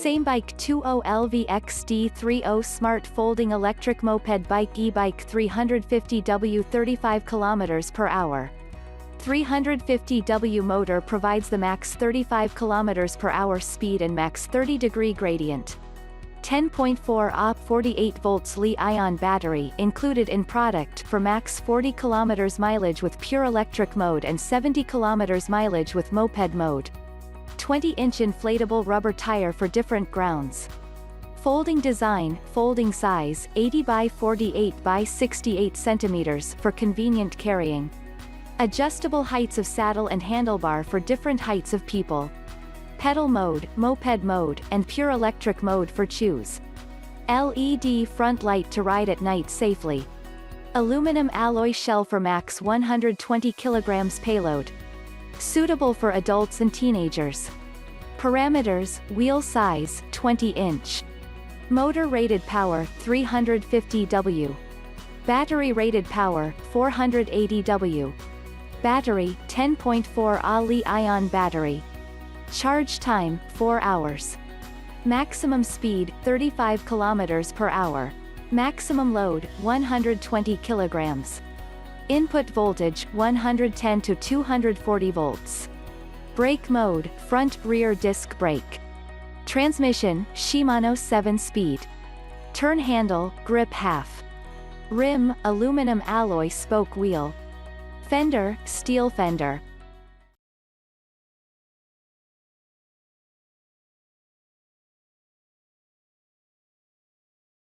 Samebike 20LVXD30 Smart Folding Electric Moped Bike e-bike 350W 35 km per hour. 350W motor provides the max 35 km per hour speed and max 30-degree gradient. 10.4 Ah 48 volts Li-ion battery included in product for max 40 km mileage with pure electric mode and 70 km mileage with moped mode. 20-inch inflatable rubber tire for different grounds. Folding design, folding size, 80 by 48 by 68 centimeters for convenient carrying. Adjustable heights of saddle and handlebar for different heights of people. Pedal mode, moped mode, and pure electric mode for choose. LED front light to ride at night safely. Aluminum alloy shell for max 120 kilograms payload. Suitable for adults and teenagers. Parameters, wheel size, 20-inch. Motor rated power, 350W. Battery rated power, 480W. Battery, 10.4 Ah Li-ion battery. Charge time, 4 hours. Maximum speed, 35 km per hour. Maximum load, 120 kilograms. Input voltage, 110 to 240 volts. Brake mode, front rear disc brake. Transmission, Shimano 7-speed. Turn handle, grip half. Rim, aluminum alloy spoke wheel. Fender, steel fender.